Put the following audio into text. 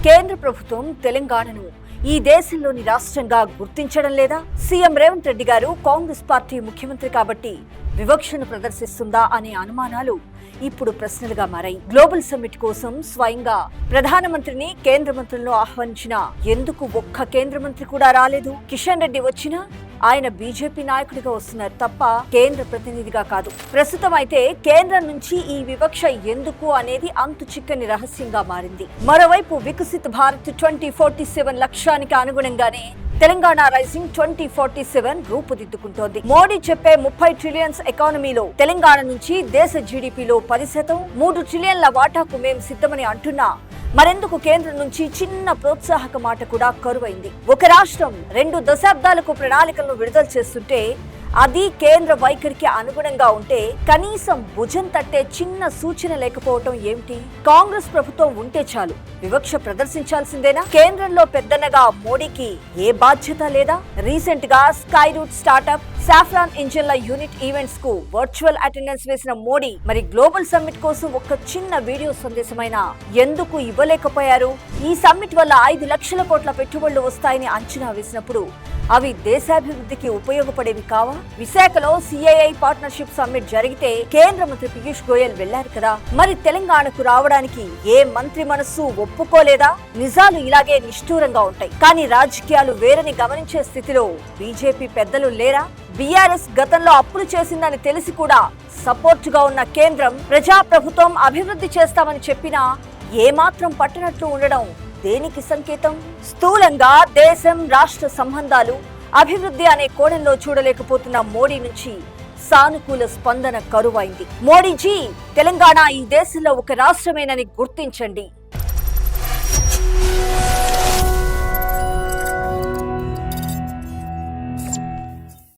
కేంద్ర ప్రభుత్వం తెలంగాణను ఈ దేశంలోని రాష్ట్రంగా గుర్తించడం లేదా? సీఎం రేవంత్ రెడ్డి గారు కాంగ్రెస్ పార్టీ ముఖ్యమంత్రి కాబట్టి వివక్షను ప్రదర్శిస్తుందా అనే అనుమానాలు ఇప్పుడు ప్రశ్నలుగా మారాయి. గ్లోబల్ సమ్మిట్ కోసం స్వయంగా ప్రధానమంత్రిని కేంద్ర మంత్రులను ఆహ్వానించినా ఎందుకు ఒక్క కేంద్ర మంత్రి కూడా రాలేదు? కిషన్ రెడ్డి వచ్చినా ఆయన బీజేపీ నాయకుడిగా వస్తున్నారు తప్ప కేంద్ర ప్రతినిధిగా కాదు. ప్రస్తుతం అయితే కేంద్రం నుంచి ఈ వివక్ష ఎందుకు అనేది అంతు చిక్కని రహస్యంగా మారింది. మరోవైపు వికసిత్ భారత్ 2047 లక్ష్యానికి అనుగుణంగానే తెలంగాణ రైజింగ్ 2047 రూపుదిద్దుకుంటోంది. మోడీ చెప్పే 30 ట్రిలియన్స్ ఎకానమీలో తెలంగాణ నుంచి దేశ జీడీపీలో 10%, 3 ట్రిలియన్ల వాటాకు మేం సిద్ధమని అంటున్నా మరెందుకు కేంద్రం నుంచి చిన్న ప్రోత్సాహక మాట కూడా కరువైంది? ఒక రాష్ట్రం 2 దశాబ్దాలకు ప్రణాళికలను విడుదల చేస్తుంటే అది కేంద్ర వైఖరికి అనుగుణంగా ఉంటే కనీసం భుజం తట్టే చిన్న సూచన లేకపోవటం ఏమిటి? కాంగ్రెస్ ప్రభుత్వం ఉంటే చాలు వివక్ష ప్రదర్శించాల్సిందేనా? కేంద్రంలో పెద్దన్నగా మోడీకి ఏ బాధ్యత లేదా? రీసెంట్ గా స్కై రూట్ స్టార్ట్అప్, సాఫ్రాన్ ఇంజిన్ల యూనిట్ ఈవెంట్స్ కు వర్చువల్ అటెండెన్స్ వేసిన మోడీ మరి గ్లోబల్ సమ్మిట్ కోసం ఒక చిన్న వీడియో సందేశమైనా ఎందుకు ఇవ్వలేకపోయారు? ఈ సమ్మిట్ వల్ల 5 లక్షల కోట్ల పెట్టుబడులు వస్తాయని అంచనా వేసినప్పుడు అవి దేశాభివృద్ధికి ఉపయోగపడేవి కావా? విశాఖలో సిఐఐ పార్ట్నర్షిప్ సమ్మిట్ జరిగితే కేంద్ర మంత్రి పీయూష్ గోయల్ వెళ్లారు కదా, మరి తెలంగాణకు రావడానికి ఏ మంత్రి మనస్సు ఒప్పుకోలేదా? నిజాలు ఇలాగే నిష్ఠూరంగా ఉంటాయి, కానీ రాజకీయాలు వేరని గమనించే స్థితిలో బీజేపీ పెద్దలు లేరా? బీఆర్ఎస్ గతంలో అప్పులు చేసిందని తెలిసి కూడా సపోర్టుగా ఉన్న కేంద్రం ప్రజాప్రభుత్వం అభివృద్ధి చేస్తామని చెప్పినా ఏమాత్రం పట్టనట్లు ఉండడం దేనికి సంకేతం? స్థూలంగా దేశం రాష్ట్ర సంబంధాలు అభివృద్ధి అనే కోణంలో చూడలేకపోతున్న మోడీ నుంచి సానుకూల స్పందన కరువైంది. మోడీజీ, తెలంగాణ ఈ దేశంలో ఒక రాష్ట్రమేనని గుర్తించండి.